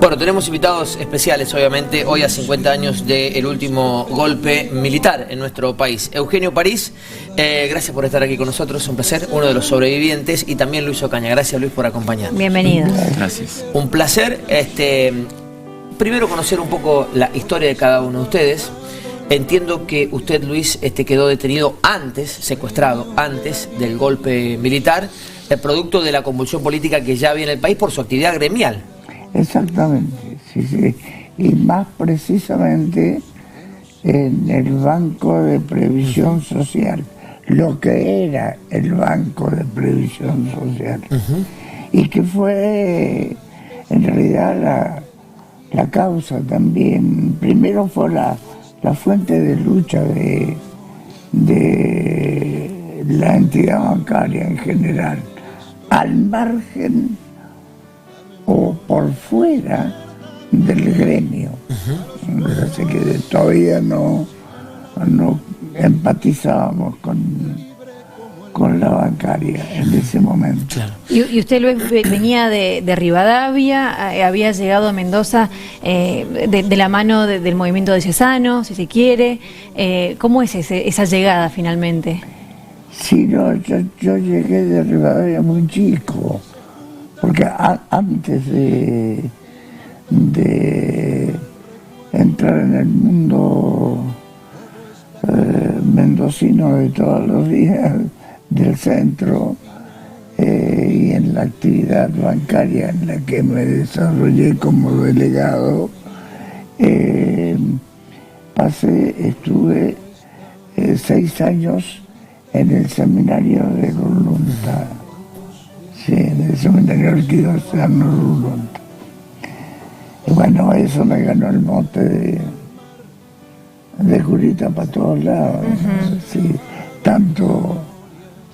Bueno, tenemos invitados especiales, obviamente, hoy a 50 años del último golpe militar en nuestro país. Eugenio París, gracias por estar aquí con nosotros, un placer, uno de los sobrevivientes, y también Luis Ocaña. Gracias, Luis, por acompañarnos. Bienvenido. Gracias. Un placer, primero conocer un poco la historia de cada uno de ustedes. Entiendo que usted, Luis, quedó detenido antes, secuestrado antes del golpe militar, el producto de la convulsión política que ya había en el país por su actividad gremial. Exactamente, sí. Y más precisamente en el Banco de Previsión Social, lo que era el Banco de Previsión Social. Y que fue en realidad la causa también. Primero fue la fuente de lucha de la entidad bancaria en general, al margen o por fuera del gremio. Así que todavía no empatizábamos con la bancaria en ese momento. Claro. Y usted, Luis, venía de Rivadavia, había llegado a Mendoza de la mano del movimiento diocesano, si se quiere. ¿Cómo es esa llegada finalmente? Sí, no, yo llegué de Rivadavia muy chico, porque antes de entrar en el mundo mendocino de todos los días del centro y en la actividad bancaria en la que me desarrollé como delegado, estuve 6 años en el seminario de Lulunta, sí, en el seminario arquidiocesano Lulunta. Y bueno, eso me ganó el mote de curita para todos lados, sí, tanto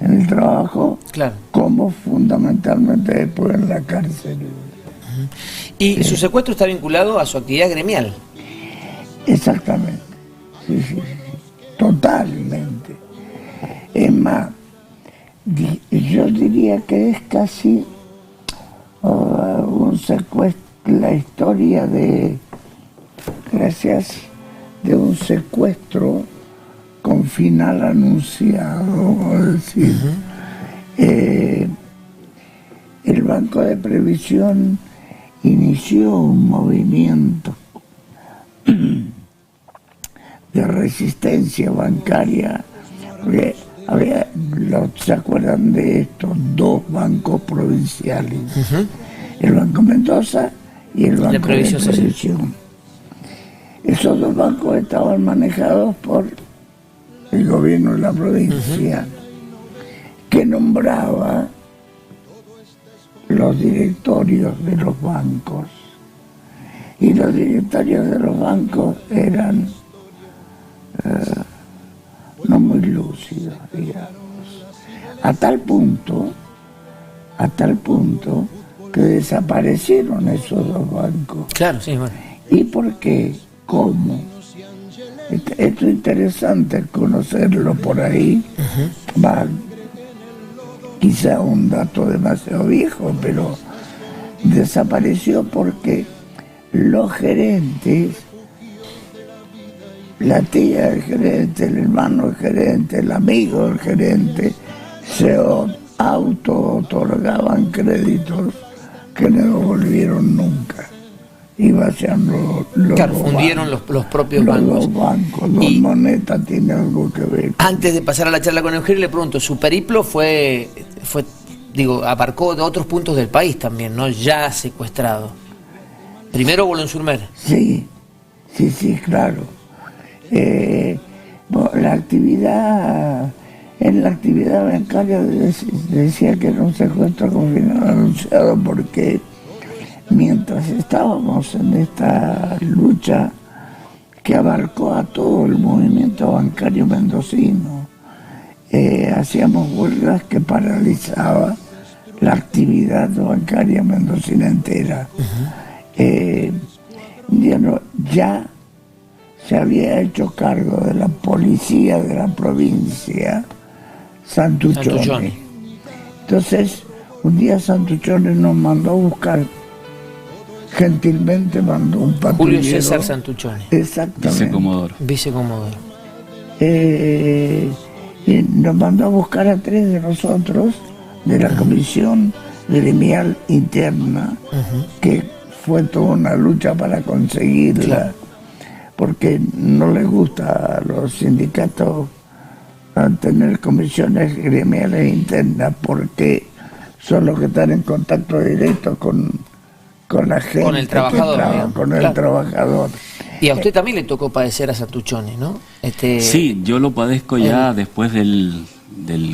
en el trabajo, claro, como fundamentalmente después en la cárcel. Y su secuestro está vinculado a su actividad gremial. Exactamente, sí, totalmente. Es más, yo diría que es casi un secuestro, la historia de un secuestro con final anunciado, es decir, el Banco de Previsión inició un movimiento de resistencia bancaria, porque ¿se acuerdan de estos 2 bancos provinciales? El Banco Mendoza y el Banco de Previsión. Esos 2 bancos estaban manejados por el gobierno de la provincia, que nombraba los directorios de los bancos. Y los directorios de los bancos eran no muy lúcidos, digamos. A tal punto que desaparecieron esos 2 bancos. Claro, sí, bueno. ¿Y por qué? ¿Cómo? Esto es interesante conocerlo por ahí. Va, quizá un dato demasiado viejo, pero desapareció porque los gerentes, la tía del gerente, el hermano del gerente, el amigo del gerente, se auto-otorgaban créditos que no devolvieron nunca. Y vaciando Claro, fundieron los propios bancos. Los bancos, y Moneta tiene algo que ver. Antes de pasar a la charla con Eugenio, le pregunto, su periplo abarcó de otros puntos del país también, ¿no? Ya secuestrado. Primero Boulogne-sur-Mer. Sí, claro. En la actividad bancaria decía que era un secuestro con final anunciado porque mientras estábamos en esta lucha que abarcó a todo el movimiento bancario mendocino, hacíamos huelgas que paralizaba la actividad bancaria mendocina entera. Ya se había hecho cargo de la policía de la provincia Santuccioni. Entonces, un día Santuccioni nos mandó a buscar gentilmente mandó un patrullero. Julio César Santuccioni. Exactamente. Vicecomodoro. Vicecomodoro. Y nos mandó a buscar a 3 de nosotros de la comisión gremial interna, que fue toda una lucha para conseguirla, claro, porque no les gusta a los sindicatos tener comisiones gremiales internas, porque son los que están en contacto directo con la gente, con el trabajador, con el trabajador. Y a usted también le tocó padecer a Santuccioni, ¿no? Sí, yo lo padezco ya después del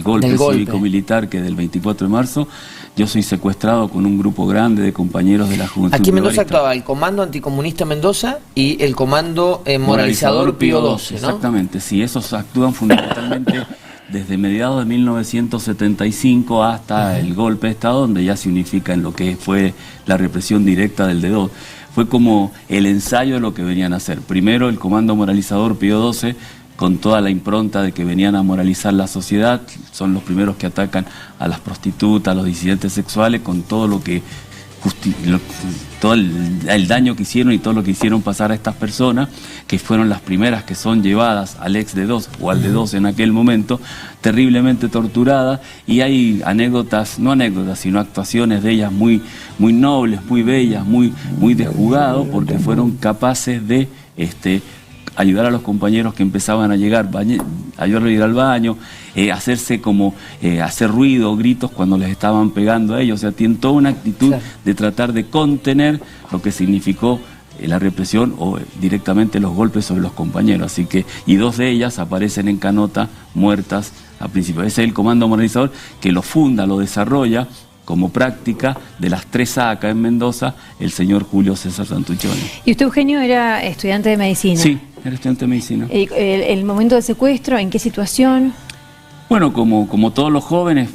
golpe cívico-militar, que del 24 de marzo, yo soy secuestrado con un grupo grande de compañeros de la Juventud. Aquí en Mendoza actuaba el Comando Anticomunista Mendoza y el Comando Moralizador Pío XII, ¿no? Exactamente, sí, esos actúan fundamentalmente desde mediados de 1975 hasta el golpe de Estado, donde ya se unifica en lo que fue la represión directa del D2. Fue como el ensayo de lo que venían a hacer. Primero el Comando Moralizador Pío XII, con toda la impronta de que venían a moralizar la sociedad, son los primeros que atacan a las prostitutas, a los disidentes sexuales, con todo lo que todo el daño que hicieron y todo lo que hicieron pasar a estas personas, que fueron las primeras que son llevadas al ex D2 o al D2 en aquel momento, terriblemente torturadas, y hay anécdotas, no anécdotas, sino actuaciones de ellas muy nobles, muy bellas, muy de jugado, porque fueron capaces de ayudar a los compañeros que empezaban a llegar, ayudarlos a ir al baño, hacerse como, hacer ruido, gritos cuando les estaban pegando a ellos. O sea, tienen toda una actitud de tratar de contener lo que significó la represión o directamente los golpes sobre los compañeros. Así que, y 2 de ellas aparecen en Canota, muertas a principio. Ese es el Comando Moralizador que lo funda, lo desarrolla como práctica de las 3A acá en Mendoza, el señor Julio César Santuccioni. ¿Y usted, Eugenio, era estudiante de medicina? Sí, era estudiante de medicina. ¿El momento del secuestro, en qué situación? Bueno, como todos los jóvenes,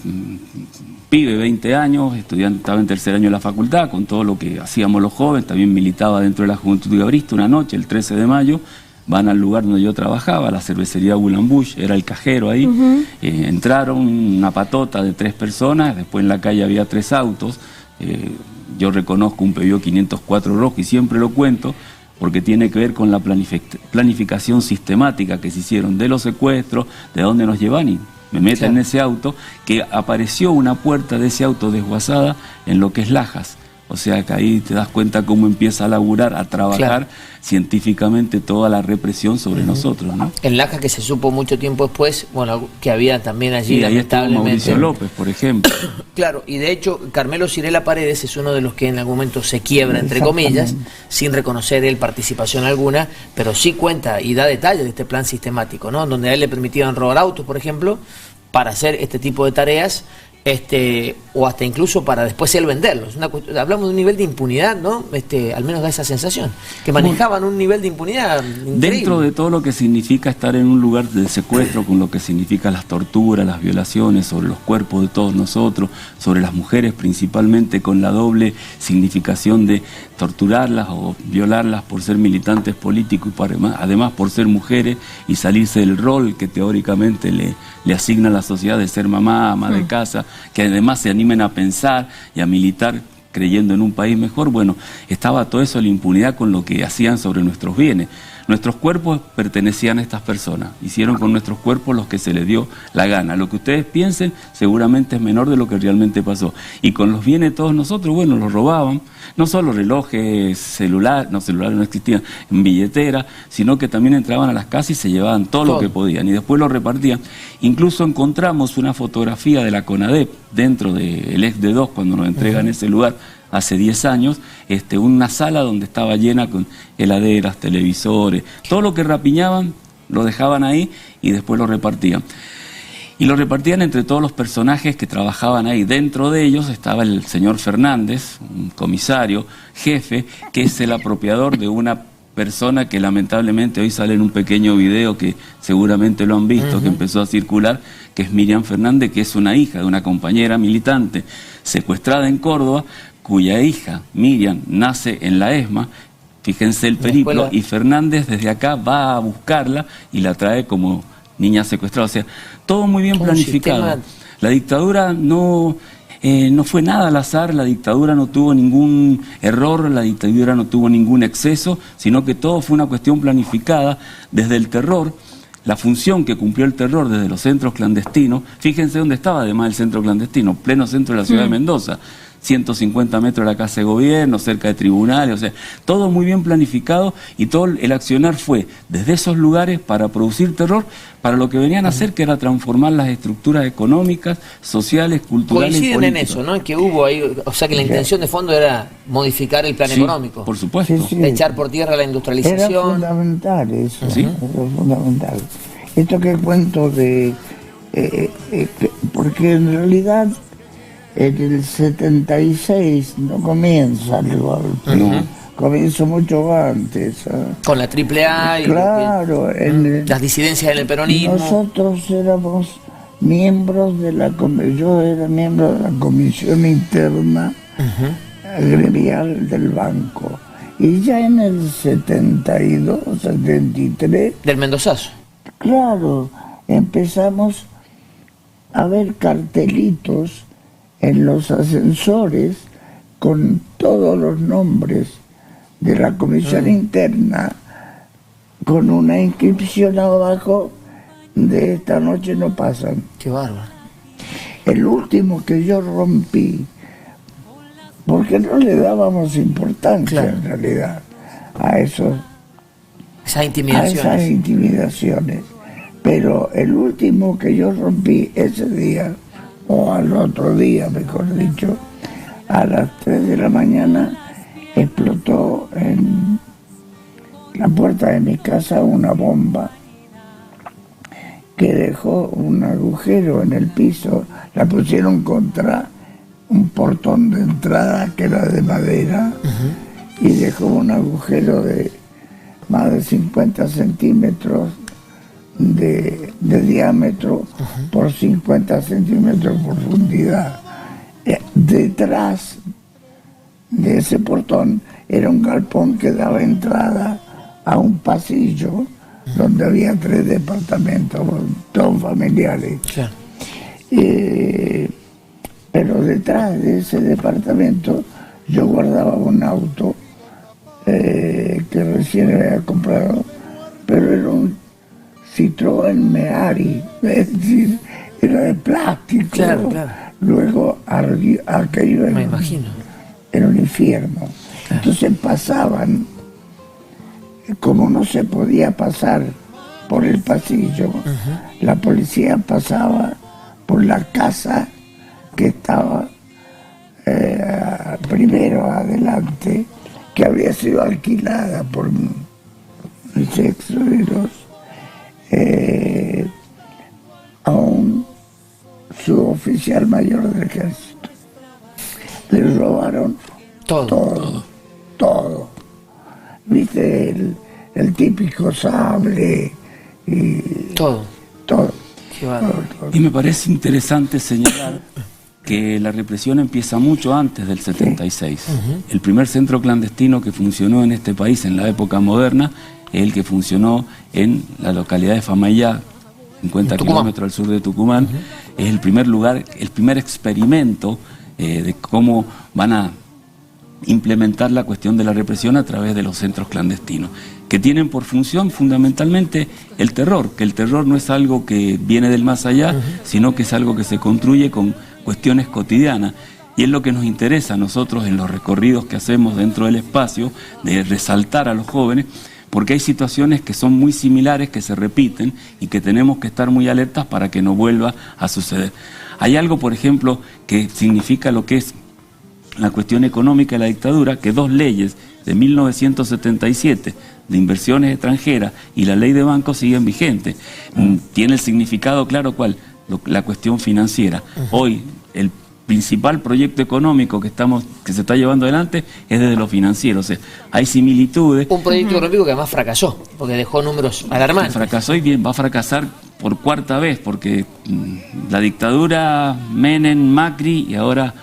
pibe, 20 años, estudiante, estaba en tercer año de la facultad, con todo lo que hacíamos los jóvenes, también militaba dentro de la Juventud Gabrista. Una noche, el 13 de mayo, van al lugar donde yo trabajaba, la cervecería Bulambush, era el cajero ahí. Entraron una patota de 3 personas, después en la calle había 3 autos. Yo reconozco un Peugeot 504 rojo y siempre lo cuento porque tiene que ver con la planificación sistemática que se hicieron de los secuestros, de dónde nos llevan, y me meten en ese auto, que apareció una puerta de ese auto desguazada en lo que es Lajas. O sea que ahí te das cuenta cómo empieza a laburar, a trabajar científicamente toda la represión sobre nosotros, ¿no? En Lajas, que se supo mucho tiempo después, bueno, que había también allí, y ahí estaba Mauricio López, por ejemplo. Claro, y de hecho Carmelo Cirela Paredes es uno de los que en algún momento se quiebra, entre comillas, sin reconocer él participación alguna, pero sí cuenta y da detalles de este plan sistemático, ¿no? Donde a él le permitían robar autos, por ejemplo, para hacer este tipo de tareas, o hasta incluso para después él venderlos. Hablamos de un nivel de impunidad, ¿no? Al menos da esa sensación, que manejaban un nivel de impunidad increíble. Dentro de todo lo que significa estar en un lugar de secuestro, con lo que significa las torturas, las violaciones sobre los cuerpos de todos nosotros, sobre las mujeres principalmente, con la doble significación de torturarlas o violarlas por ser militantes políticos y además por ser mujeres y salirse del rol que teóricamente le asigna la sociedad de ser mamá, ama de casa, que además se animen a pensar y a militar creyendo en un país mejor. Bueno, estaba todo eso, la impunidad con lo que hacían sobre nuestros bienes. Nuestros cuerpos pertenecían a estas personas, hicieron con nuestros cuerpos lo que se les dio la gana. Lo que ustedes piensen seguramente es menor de lo que realmente pasó. Y con los bienes de todos nosotros, bueno, los robaban, no solo relojes, celulares no existían, en billetera, sino que también entraban a las casas y se llevaban todo lo que podían y después lo repartían. Incluso encontramos una fotografía de la CONADEP dentro del ex D2 cuando nos entregan ese lugar, hace 10 años, una sala donde estaba llena con heladeras, televisores, todo lo que rapiñaban lo dejaban ahí y después lo repartían. Y lo repartían entre todos los personajes que trabajaban ahí. Dentro de ellos estaba el señor Fernández, un comisario, jefe, que es el apropiador de una persona que lamentablemente hoy sale en un pequeño video que seguramente lo han visto, que empezó a circular, que es Miriam Fernández, que es una hija de una compañera militante secuestrada en Córdoba, cuya hija, Miriam, nace en la ESMA. Fíjense el periplo, y Fernández desde acá va a buscarla y la trae como niña secuestrada. O sea, todo muy bien planificado. La dictadura no no fue nada al azar, la dictadura no tuvo ningún error, la dictadura no tuvo ningún exceso, sino que todo fue una cuestión planificada desde el terror. La función que cumplió el terror desde los centros clandestinos, fíjense dónde estaba además el centro clandestino, pleno centro de la ciudad de Mendoza, 150 metros de la Casa de Gobierno, cerca de tribunales, o sea, todo muy bien planificado y todo el accionar fue desde esos lugares para producir terror, para lo que venían a hacer, que era transformar las estructuras económicas, sociales, culturales y coinciden políticas. en eso, ¿no? En que hubo ahí, o sea que la intención de fondo era modificar el plan Sí, económico. por supuesto. Sí, sí. Echar por tierra la Era industrialización. fundamental eso, ¿Sí? era fundamental. Esto que cuento de... porque en realidad en el 76 no comienza el golpe, comienza mucho antes. Con la AAA y Claro, las disidencias en el peronismo. nosotros éramos miembros de yo era miembro de la comisión interna gremial del banco. Y ya en el 72, 73, Del Mendozazo. claro, empezamos a ver cartelitos en los ascensores con todos los nombres de la comisión interna, con una inscripción abajo de esta noche no pasan. Qué bárbaro. El último que yo rompí, porque no le dábamos importancia Claro. en realidad a esos Esas a intimidaciones. esas intimidaciones. Pero el último que yo rompí ese día, o al otro día, mejor dicho, a las 3 de la mañana, explotó en la puerta de mi casa una bomba que dejó un agujero en el piso. La pusieron contra un portón de entrada que era de madera y dejó un agujero de más de 50 centímetros de diámetro por 50 centímetros de profundidad. Detrás de ese portón era un galpón que daba entrada a un pasillo donde había 3 departamentos, todos familiares. Claro. Pero detrás de ese departamento yo guardaba un auto que recién había comprado, pero era un Citroën Meari, es decir, era de plástico. Claro, claro. Luego aquello Me imagino. era un infierno. Entonces pasaban, como no se podía pasar por el pasillo, la policía pasaba por la casa que estaba primero adelante, que había sido alquilada por mis exsuegros a un suboficial mayor del ejército. Le robaron todo. Viste el típico sable y Todo. Qué bárbaro. Y me parece interesante señalar que la represión empieza mucho antes del 76. El primer centro clandestino que funcionó en este país en la época moderna es el que funcionó en la localidad de Famayá, 50 kilómetros al sur de Tucumán. Es el primer lugar, el primer experimento de cómo van a implementar la cuestión de la represión a través de los centros clandestinos, que tienen por función fundamentalmente el terror, que el terror no es algo que viene del más allá, sino que es algo que se construye con cuestiones cotidianas. Y es lo que nos interesa a nosotros en los recorridos que hacemos dentro del espacio, de resaltar a los jóvenes, porque hay situaciones que son muy similares, que se repiten y que tenemos que estar muy alertas para que no vuelva a suceder. Hay algo, por ejemplo, que significa lo que es la cuestión económica de la dictadura, que 2 leyes de 1977 de inversiones extranjeras y la ley de bancos siguen vigentes. Tiene el significado claro cuál, la cuestión financiera. Hoy el principal proyecto económico que se está llevando adelante es desde lo financiero, o sea, hay similitudes. Un proyecto económico que además fracasó, porque dejó números alarmantes. Fracasó y bien, va a fracasar por 4ª vez, porque la dictadura Menem, Macri y ahora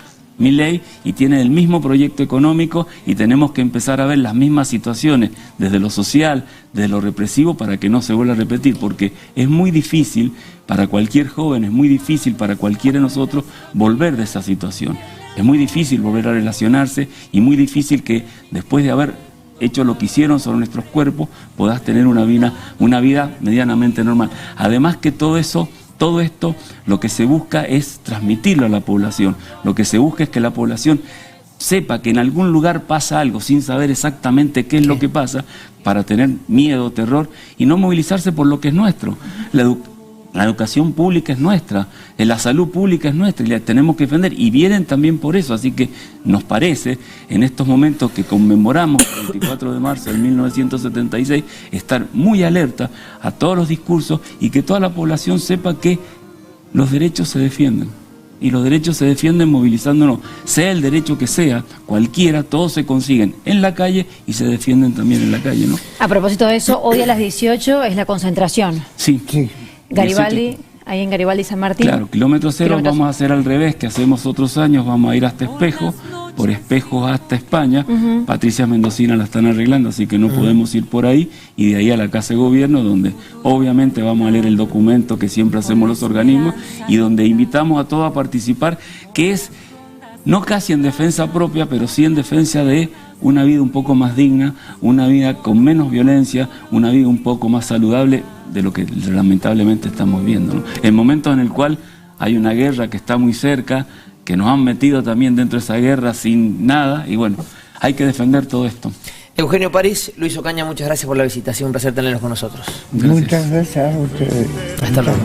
Milei y tiene el mismo proyecto económico y tenemos que empezar a ver las mismas situaciones desde lo social, desde lo represivo para que no se vuelva a repetir, porque es muy difícil para cualquier joven, es muy difícil para cualquiera de nosotros volver de esa situación. Es muy difícil volver a relacionarse y muy difícil que después de haber hecho lo que hicieron sobre nuestros cuerpos puedas tener una vida medianamente normal. Además que todo esto, lo que se busca es transmitirlo a la población. Lo que se busca es que la población sepa que en algún lugar pasa algo sin saber exactamente qué es lo que pasa, para tener miedo, terror y no movilizarse por lo que es nuestro. La educación pública es nuestra, la salud pública es nuestra y la tenemos que defender y vienen también por eso. Así que nos parece, en estos momentos que conmemoramos el 24 de marzo de 1976, estar muy alerta a todos los discursos y que toda la población sepa que los derechos se defienden. Y los derechos se defienden movilizándonos, sea el derecho que sea, cualquiera, todos se consiguen en la calle y se defienden también en la calle, ¿no? A propósito de eso, hoy a las 18 es la concentración. Sí. Garibaldi, ahí en Garibaldi San Martín. Claro, kilómetro cero vamos a hacer al revés, que hacemos otros años, vamos a ir hasta Espejo, por Espejo hasta España. Patricia Mendocina la están arreglando, así que no podemos ir por ahí, y de ahí a la Casa de Gobierno, donde obviamente vamos a leer el documento que siempre hacemos los organismos, y donde invitamos a todos a participar, que es no casi en defensa propia, pero sí en defensa de una vida un poco más digna, una vida con menos violencia, una vida un poco más saludable de lo que lamentablemente estamos viendo, ¿no? En momentos en el cual hay una guerra que está muy cerca, que nos han metido también dentro de esa guerra sin nada, y bueno, hay que defender todo esto. Eugenio París, Luis Ocaña, muchas gracias por la visita, ha sido un placer tenerlos con nosotros. Muchas gracias a ustedes. Hasta luego.